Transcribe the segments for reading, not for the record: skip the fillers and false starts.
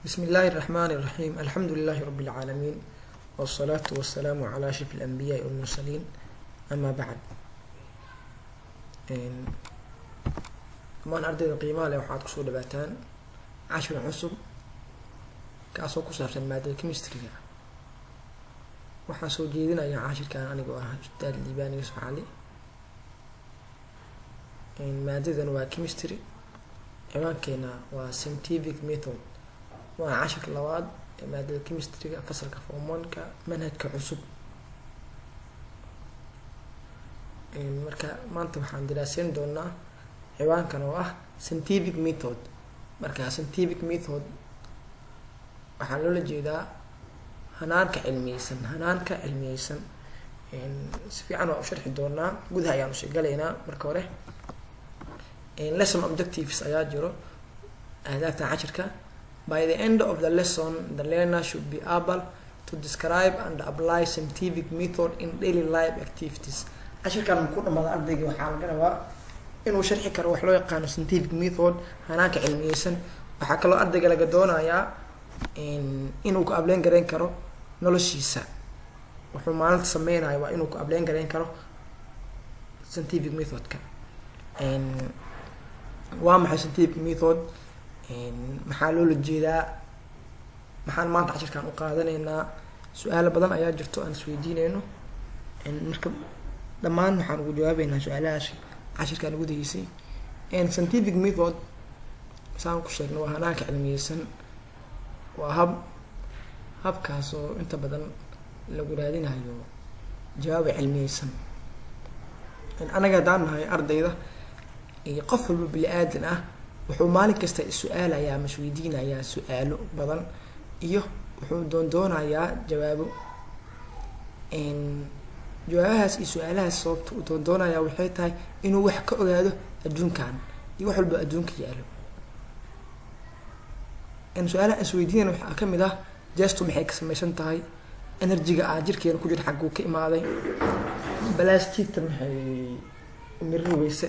بسم الله الرحمن الرحيم الحمد لله رب العالمين والصلاة والسلام على أشرف الأنبياء والمرسلين أما بعد maan ardayda qiimaha leh waxaad kusoo dhawaataan cashir cusub kaasoo ku saabsan maadada chemistry-ga. waxaan soo jeedinayaa cashirkan anigoo ah ustaad Liibaan Yuusuf Cali. maadadan waa chemistry, ciwaankeena waa scientific method. waa cashirka labaad ee maadada chemistry-ga fasalka form 1-ka manhajka cusub. marka maanta waxaan diraasayn doonaa ciwaankan oo ah scientific method. marka scientific method waxaa loola jeedaa hanaanka cilmiyeysan. si fiican waa u sharxi doonaa, gudaha ayaan usii galaynaa. marka hore lesson objectives ayaa jiro, ahdaafta cashirka. By the end of the lesson, the learner should be able to describe and apply scientific method in daily life activities. cashirkan ku dhamaada ardayga waxaa laga rabaa inuu sharxi karo wax loo yaqaano scientific method, hanaanka cilmiyeysan. waxaa kaloo ardayga laga doonayaa inuu ku ableen gareyn karo noloshiisa. wuxuu maalinta sameynayo waa inuu ku ableen gareyn karo scientific methodka. waa maxay scientific method? maxaa loola jeedaa? maxaan maanta cashirkan u qaadanaynaa? su-aalo badan ayaa jirto aan isweydiineyno. marka dhammaan waxaan ugu jawaabeynaa su-aalahaas cashirkan gudihiisii. scientific method saan ku sheegno waa hanaanka cilmiyeysan. waa habkaas oo inta badan lagu raadinayo jawaab cilmiyeysan. anaga haddaan nahay ardayda iyo qof walba bini-aadan ah, wuxuu maalin kasta is-su-aalayaa ama isweydiinayaa su-aalo badan iyo wuxuu doonayaa jawaabo. jawaabahaas iyo su-aalahaas sababta uu doonayaa waxay tahay inuu wax ka ogaado adduunkan iyo wax walba adduunka yaalo. su-aalaha isweydiinayna waxaa kamid ah jeestu maxay ka sameysan tahay, energy-ga jirkeena ku jira xagguu ka imaaday, balaastigta maxay umiri weyse.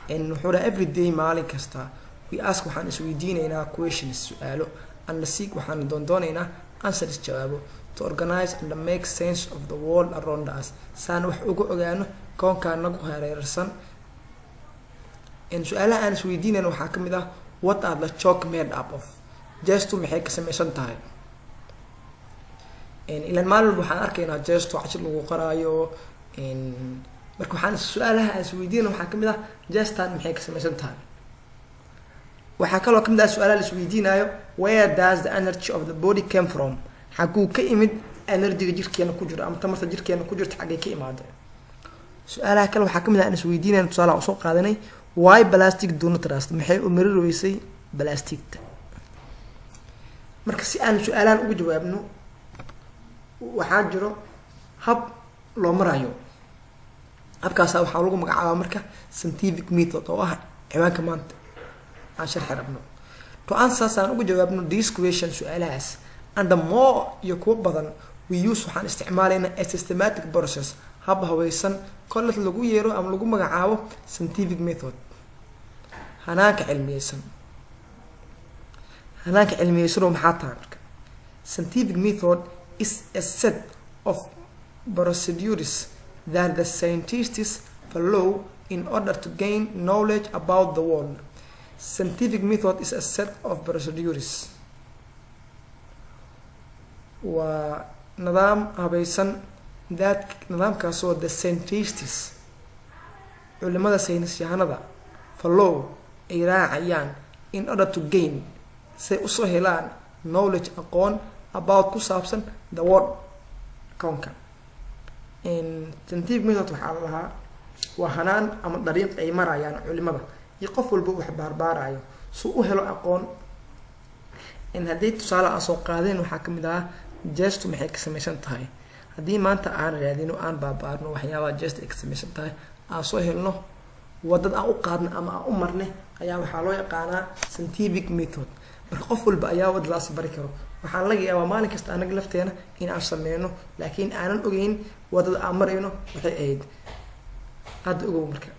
wuxuu dhaha everyday, maalin kasta we ask waxaan isweydiineynaa questions, su-aalo, and seek waxaan dooneynaa answers, jawaabo, to organize and make sense of the world around us. saan wax uga ogaano koonkaan nagu hareersan. su-aalaha aan isweydiinayna waxaa kamid ah what are the chalk made up of? jeestu maxay ka sameysan tahay? ilan maalin walba waxaan arkaynaa jeestu cashir lagu qoraayo. marka waxaan su-aalaha aan isweydiinayna waxaa kamid ah jeestan maxay ka sameysan tahay? waxaa kaloo kamid ah su-aalaha la isweydiinayo where does the energy of the body came from? xaguu ka imid energy-ga jirkeena ku jiro ama tamarta jirkeena ku jirta xaggay ka imaada? su-aalaha kale waxaa kamid ah aan isweydiinayna tusaale aan usoo qaadanay why plastic do not rust? maxay u mari weysay plasticta? marka si aan su-aalahan uga jawaabno waxaa jiro hab loo marayo. habkaasa waxaa lagu magacaabaa marka scientific method oo ah ciwaanka maanta aan sharxi rabno. to answer aan uga jawaabno these questions, su-aalahaas and more iyo kuwa badan, we use waxaan isticmaalaynaa a systematic process, hab haweysan kolad lagu yeero ama lagu magacaabo scientific method, hanaanka cilmiyeysan. hanaanka cilmiyeysan oo maxaa tahay marka? scientific method is a set of procedures that the scientists follow in order to gain knowledge about the world. Scientific method is a set of procedures. waa nidaam habaysan nidaamkaasoo the scientists, culimada saynisyahanada, follow ay raacayaan in order to gain, say usoo helaan knowledge, aqoon, about ku saabsan the world, koonka. scientific method waxaa la lahaa waa hanaan ama dariiq ay marayaan culimada iyo qof walba wax baarbaarayo si u helo aqoon. haddii tusaale aan soo qaadeen waxaa kamid ah jeestu maxay ka sameysan tahay? haddii maanta aan raadino aan baabaarno waxyaabaha jeesta ay ka sameysan tahay, aan soo helno wadad aan u qaadno ama aan u marne, ayaa waxaa loo yaqaanaa scientific method. marka qof walba ayaa wadadaas bari karo. waxaan laga yaabaa maalin kasta anaga lafteena in aan sameyno laakiin aanan ogeyn wadada aan marayno waxay ahayd. hadda ogow marka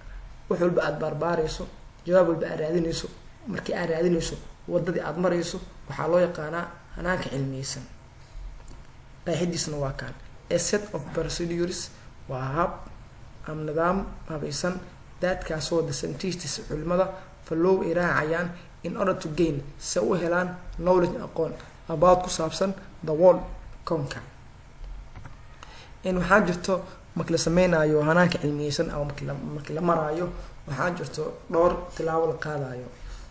wax walba aad baarbaarayso, jawaab walba aad raadinayso, markii aad raadinayso wadadii aad marayso waxaa loo yaqaanaa hanaanka cilmiyeysan. qeexidiisna waa kaan a set of procedures waa hab ama nidaam habaysan daadkaasoo the scientists culimada follow ay raacayaan in order to gain se u helaan knowledge aqoon about ku saabsan the world koonka. waxaa jirto markii la sameynayo hanaanka cilmiyeysan ama markii la maraayo waxaa jirto dhowr tilaabo la qaadayo.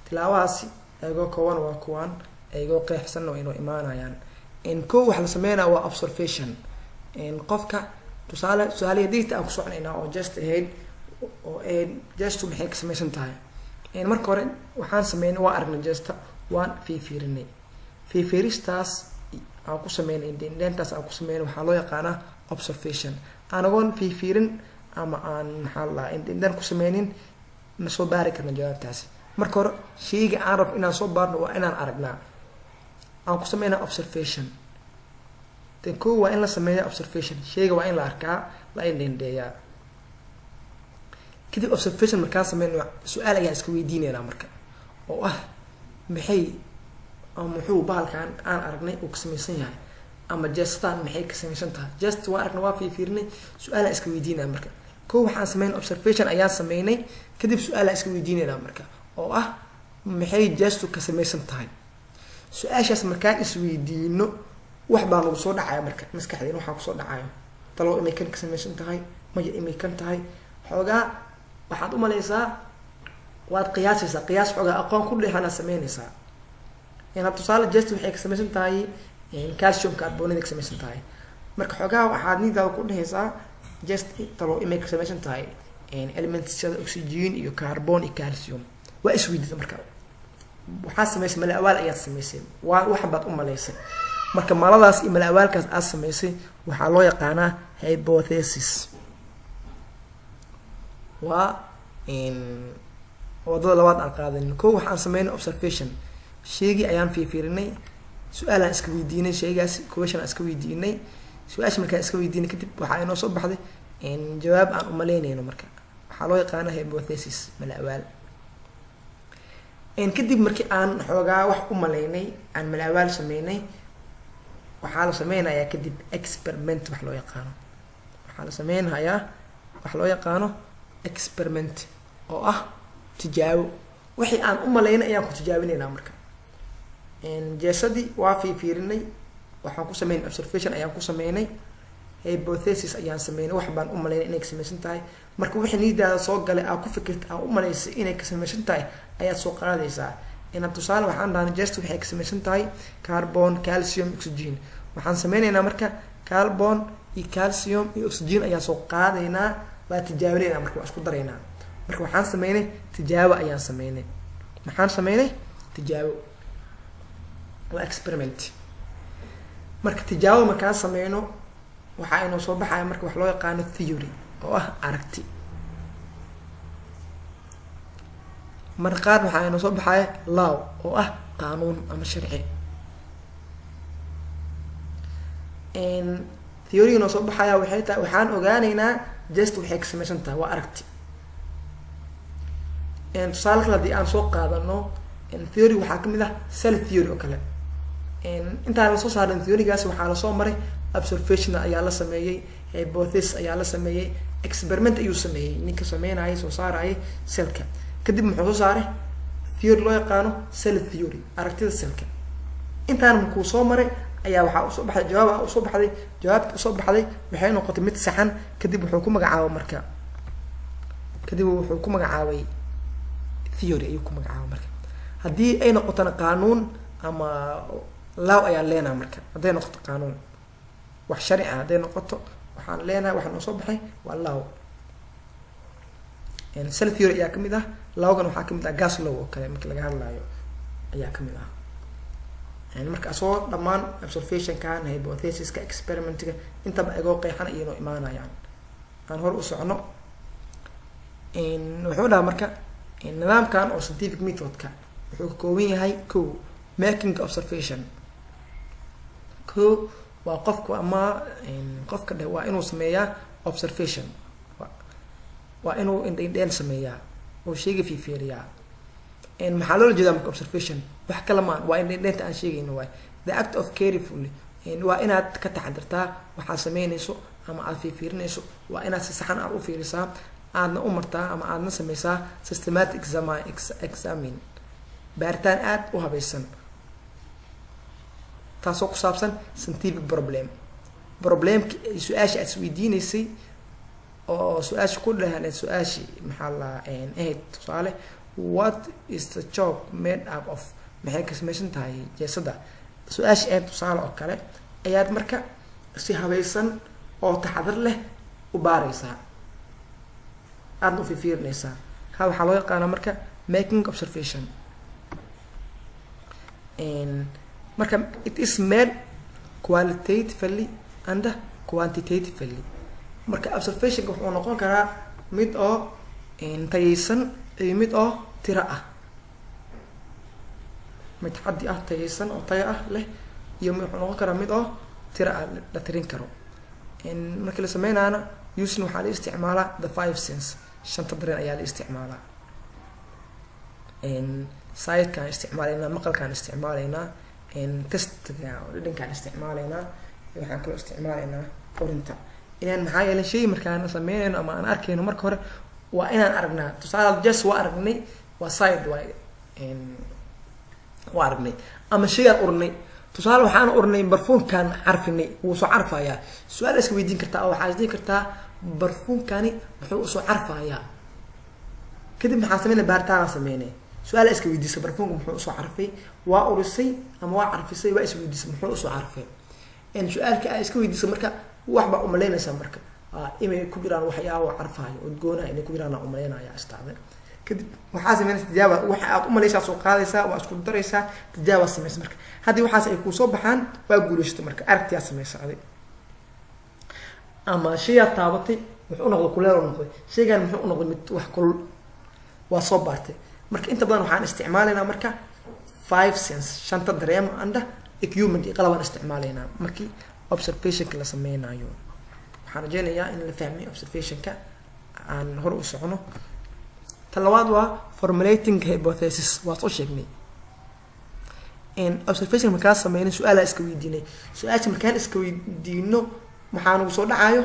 tilaabahaasi ayagoo kooban waa kuwaan, ayagoo qeexsan oo inuu imaanayaan. kow waxa la sameynayo waa observation. qofka tusaale data aan ku soconaynaa oo just ahead oo just maxay ka sameysan tahay. marka hore waxaan sameynay waa aragnay just waan fiirinay. fiiristaas aan ku sameynay indentaas aan ku sameynay waxaa loo yaqaanaa observation. anagoon fiirin ama aan maxaa la indan ku sameynin ma soo baari karna jawaabtaasi. marka hore sheyga aan rab inaan soo baarno waa inaan aragnaa. aan ku sameynaa observation. kow waa in la sameeya observation, sheyga waa in la arkaa, la indhendeeyaa. kadib observation markaan sameyno su-aal ayaan iska weydiineynaa marka oo ah muxuu bahalkaan aan aragnay uu ka samaysan yahay, ama jestan maxay ka samaysan tahay. just waa aragna waa fiirinay, su-aalaan iska weydiinaya marka. kow waxaan sameynay observation ayaan sameynay, kadib su-aalaan iska weydiineynaa marka oo ah maxay jestu ka samaysan tahay. su-aashaas markaan isweydiino wax baa nagu soo dhacaya marka maskaxdeen waxaa kusoo dhacayo talo imay kan ka samaysan tahay, maya imay kan tahay. xoogaa waxaad umaleysaa waad qiyaasaysaa, qiyaas xoogaa aqoon ku dhehana sameynaysaa. inaad tusaale just waxay ka samaysan tahay calcium carbonate ka samaysan tahay. marka xoogaa waxaad nidaada ku dhehaysaa just talo imay ka samaysan tahay elements sida oxygen iyo carbon iyo calcium. waa isweydiida marka waxaa samaysay mala awaal ayaad samaysay, waa wax baad u malaysay. marka maladaas iyo mala awaalkaas aad samaysay waxaa loo yaqaanaa hypothesis. waa wadada labaad aan qaadanin. kow waxaan sameynay observation, sheegii ayaan fiirinay, su-aalaan iska weydiinay, sheegaas question aan iska weydiinay. su-aasha markaan iska weydiinay kadib waxaa inoo soo baxday jawaab aan umaleynayno, marka waxaa loo yaqaanaa hypothesis, mala awaal. kadib markii aan xoogaa wax u malaynay, aan mala awaal sameynay, waxaa la sameynayaa kadib experiment wax loo yaqaano. waxaa la sameynayaa wax loo yaqaano experiment oo ah tijaabo. wixii aan u malaynay ayaan ku tijaabinaynaa marka. jeesadii waa fiirinay, waxaan ku sameynay observation ayaan ku sameynay, hypothesis ayaan sameynay, wax baan u malaynay inay ka samaysan tahay. marka wixii nidaada soo galay aa ku fikirta aa u malaysay inay ka samaysan tahay ayaad soo qaadaysaa. inaad tusaale waxaan dhahnay just waxay ka samaysan tahay carbon, calcium, oxygen. waxaan sameynaynaa marka carbon iyo calcium iyo oxygen ayaan soo qaadaynaa, waa tijaabinaynaa marka waa isku daraynaa. marka waxaan sameynay tijaabo ayaan sameynay. maxaan sameynay tijaabo, waa experiment. marka tijaabo markaan sameyno waxaa inoo soo baxaya marka wax loo yaqaano theory oo ah aragti. marka qaar waxaa inoo soo baxaya law oo ah qaanuun ama sharci. theory inoo soo baxaya waxay tahay waxaan ogaaneynaa just waxay ka samaysan tahay, waa aragti. tusaale kale haddii aan soo qaadano theory waxaa kamid ah cell theory oo kale. intaan lasoo saarin theorygaas waxaa lasoo maray observation ayaa la sameeyey, hypothesis ayaa la sameeyey, experiment ayuu sameeyey ninka sameynaya soo saaraya cellka. kadib muxuu soo saaray theory loo yaqaano cell theory, aragtida cellka. intaan markuu soo maray ayaa waxaa usoo baxday jawaab usoo baxday. jawaabta usoo baxday waxay noqotay mid saxan. kadib wuxuu ku magacaabay marka theory ayuu ku magacaabay marka. haddii ay noqotona qaanuun ama law ayaan leenahay marka. hadday noqoto qaanuun wax sharci ah, hadday noqoto waxaan leenahay waxaan usoo baxay waa law. cell theory ayaa kamid ah, lawgan waxaa kamid ah gas law oo kale marka laga hadlayo ayaa kamid ah. marka asoo dhammaan observationkan, hypothesiska, experimentga intaba igoo qeexan iyanoo imaanayaan. aan hor u socno. wuxuu dhaha marka nidaamkan oo scientific methodka wuxuu ka kooban yahay kow making observation. kow waa qofku ama qofka dheh waa inuu sameeyaa observation, waa inuu indhendheen sameeyaa oo sheyga fiiriyaa. maxaa loola jeedaa marka observation? wax kala maan waa indhaynta aan sheegayno waay the act of carefully waa inaad ka taxadirtaa waxaad sameynayso ama aad fiirinayso waa inaad si saxan aad u fiirisaa aadna u martaa ama aadna sameysaa systematic examine baaritaan aad u habaysan taasoo ku saabsan scientific problemka su-aasha aad isweydiinaysay oo su-aasha ku dhahan su-aashii maxaa la ahayd tusaale what is the job made up of maxay ka samaysan tahay jeesada su-aasha ahayd tusaale oo kale ayaad marka si habaysan oo taxadar leh u baaraysaa aadna u fiirinaysaa ha waxaa loo yaqaana marka making observation marka it is made qualitatively and quantitatively marka observationka wuxuu noqon karaa mid oo tayaysan iyo mid oo tiro ah mid xaddi ah tayaysan oo tayo ah leh iyo wuxuu noqon karaa mid oo tiro ah la tirin karo markii la sameynaana using waxaa la isticmaalaa the 5 sense shanta dareen ayaa la isticmaalaa sidekaan isticmaalaynaa maqalkaan isticmaalaynaa testga dhadhankaan isticmaalaynaa waxaan kaloo isticmaalaynaa qorinta inaan maxaa yeelay shay markaan sameynayno ama aan arkayno marka hore waa inaan aragnaa tusaale just waa aragnay waa side waa aragnay ama shaygaan urnay tusaale waxaan urnay barfuunkaan carfinay wuu soo carfayaa su-aal iska weydiin kartaa oo waxaa isdiin kartaa barfuunkani muxuu usoo carfayaa kadib maxaa sameynay baaritaan sameynay su-aal iska weydiisay barfuunka muxuu usoo carfay waa urisay ama waa carfisay waa isweydiisay muxuu usoo carfay su-aalka ay iska weydiisay marka waxbaa umalaynaysaa marka inay ku jiraan waxyaabo carfayo udgoona inay ku jiraan umalaynaya istaacday kadib waxaa sameynaysa tijaaba waxa aad umalaysaa soo qaadaysaa waa isku daraysaa tijaaba samaysa marka haddii waxaas ay kusoo baxaan waa guulaysato marka aragtiyaa samaysa adig ama shayaa taabatay wuxuu u noqday kuleel u noqday shaygan muxuu u noqday mid wax kulul waa soo baartay marka inta badan waxaan isticmaalaynaa marka 5 sense shanta dareemo anda equipment iyo qalabaan isticmaalaynaa markii observationka la sameynayo waxaan rajeynayaa in la fahmay observationka aan hor u socono tan labaad waa formulating hypothesis waa soo sheegnay observation markaan sameynay su-aala iska weydiinay su-aasha markaan iska weydiino maxaa nagu soo dhacayo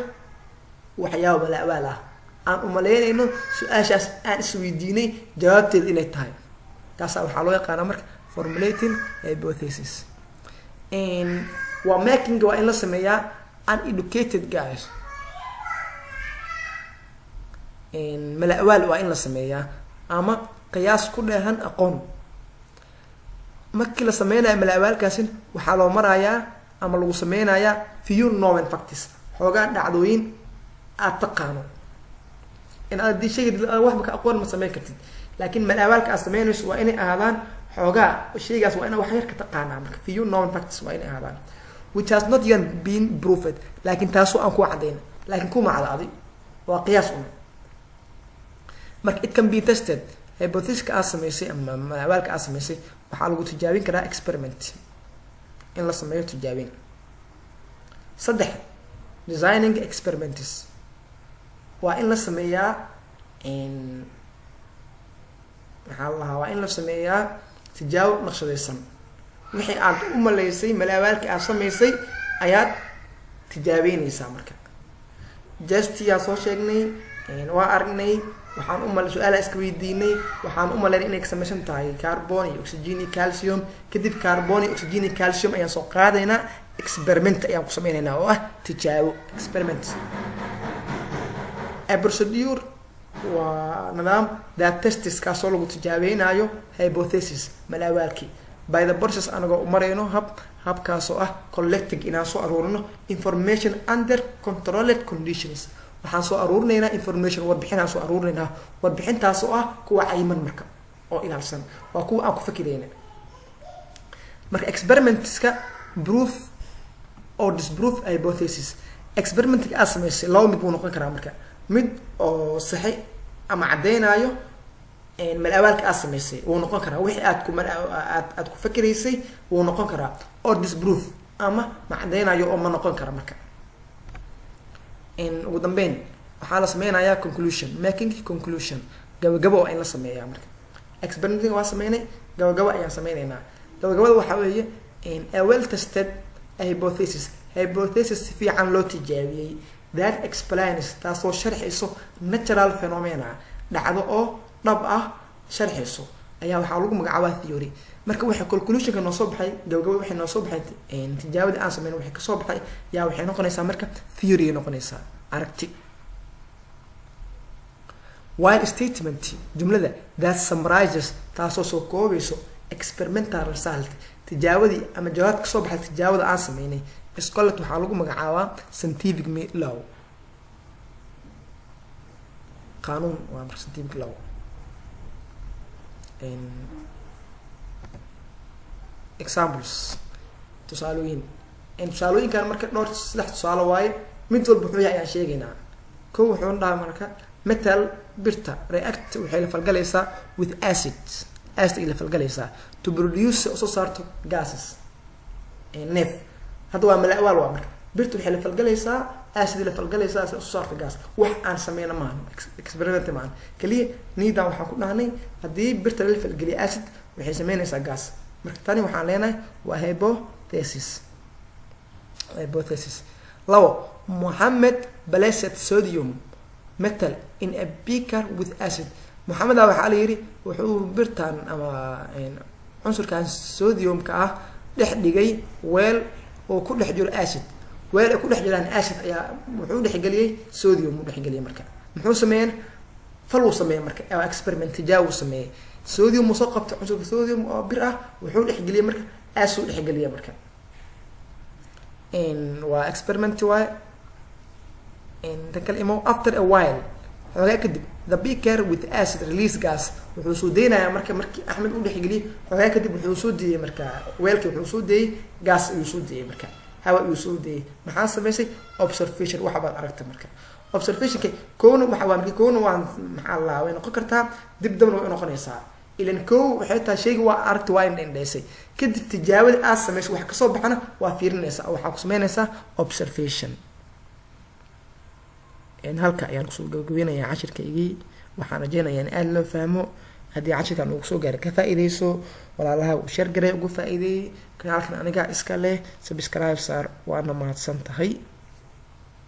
waxyaabo balaabaal ah aan umaleynayno su-aashaas aan isweydiinay jawaabteeda inay tahay taasaa waxaa loo yaqaanaa marka formulating hypothesis waa making waa in la sameeyaa uneducated guys mala-awaal waa in la sameeyaa ama qiyaas ku dheehan aqoon markii la sameynayo mala-awaalkaasin waxaa loo marayaa ama lagu sameynayaa few known facts xoogaa dhacdooyin aad taqaano in aad di shayga waxba ka aqoon ma sameyn kartid laakiin mala-awaalka aad sameynayso waa inay ahaadaan xoogaa shaygaas waa ina wax yar ka taqaanaa marka few known facts waa inay ahaadaan which has not yet been proved laakiin taasoo aan ku caddayn laakiin kuma cadaaday waa qiyaas un marka it can be tested hypothesiska aad sameysay ama mala-awaalka aad sameysay waxaa lagu tijaabin karaa experiment in la sameeyo tijaabin 3 designing experiments waa in la sameeyaa maxaa la lahaa waa in la sameeyaa tijaabo naqshadaysan wixii aad u malaysay mala-awaalka aad sameysay ayaad tijaabeynaysaa marka justiyaa soo sheegnay waa aragnay waxaan su-aala iska weydiinay waxaan u malaynay inay ka samaysan tahay carbon iyo oxygen iyo calcium kadib carbon iyo oxygen iyo calcium ayaan soo qaadaynaa experiment ayaan ku sameynaynaa oo ah tijaabo experiment a procedure waa nidaam that testis kaasoo lagu tijaabeynayo hypothesis mala-awaalkii by the process anagoo u marayno habkaasoo ah collecting inaan soo aruurino information under controlled conditions waxaan soo aruurinaynaa information warbixinaan soo aruurinaynaa warbixintaasoo ah kuwa cayiman marka oo ilaalsan waa kuwa aan ku fakirayna marka experimentska proof or disprove hypothesis experimentka aad sameysay laba mid buu noqon karaa marka mid oo saxi ama caddeynayo mala-awaalka aad sameysay wuu noqon karaa wixii aad ku fakiraysay wuu noqon karaa or disprove ama ma caddeynayo oo ma noqon kara marka ugu dambeyn waxaa la sameynayaa conclusion making conclusion gabagabo waa in la sameeyaa marka experimentka waa sameynay gabagabo ayaan sameynaynaa gabagabada waxaa weeye a well tested hypothesis si fiican loo tijaabiyey that explains taasoo sharxayso natural phenomena dhacdo oo dhab ah sharxayso ayaa waxaa lagu magacaabaa theory. marka waxa conclusionka noo soo baxay gabagabada waxay noo soo baxay tijaabada aan sameyn waxay kasoo baxay yaa waxay noqonaysaa marka theory noqonaysaa aragti. while statement jumlada that summarizes taasoo soo koobayso experimental result tijaabadii ama jawaab kasoo baxay tijaabada aan sameynay iskolat waxaa lagu magacaabaa scientific law. qaanuun waa scientific law. examples tusaalooyinkan marka dhowr 3 tusaale waaye mid walba wuxuu yahay aan sheegaynaa. kow wuxuu dhahaa marka metal birta react waxay la falgalaysaa with acid la falgalaysaa to produce soo saarto gases nef. hadda waa malaawaal waa marka birta waxay la falgalaysaa acid la falgalaysaa soo saarto gas. wax aan sameeyna maahan experiment maahan kaliya niidan waxaan ku dhahnay haddii birta la falgaliyo acid waxay sameynaysaa gas. marka tani waxaan leenahay waa hypothesis. lawo Mohammed placed sodium metal in a beaker with acid. Mohammed waxaa la yiri wuxuu birtan ama cunsurkan sodiumka ah dhex dhigay weel oo ku dhex jiro acid. weel ay ku dhex jiraan acid ayaa wuxuu dhex galiyay sodium u dhex galiyay. marka muxuu sameeyay faluu sameeyay marka experiment tijaabo sameeyay sodium soo qabta cunsurka sodium oo bir ah wuxuu dhex galiyay marka acid dhex galiyay. marka waa experiment waay تكلموا after a while xogaa kadib the beaker with acid release gas wuxuu soo deynayaa markii Axmed uu dhex galiyay xogaa kadib wuxuu soo deeyay marka weelkii wuxuu soo deeyay gas uu soo deeyay marka hawa uu soo deeyay. maxaa sameysay observation waxa baad aragtay marka observationka koona waxa waa markii koona waa maxaa la way noqon kartaa dib dabna way noqonaysaa ilan koo waxay tahay shayga waa aragti waa in indheysay kadib tijaabada aad sameysay wax ka soo baxana waa fiirinaysaa waxa ku sameynaysaa observation. halka ayaan kusoo gabagabeynayaa cashirkaygii waxaan rajeynayaa in aad loo fahmo. haddii cashirkan uu soo gaaray ka faa'iideyso walaalaha uu share garay ugu faa'iideeyay kanaalkan aniga iska leh subscribe saar waana mahadsan tahay.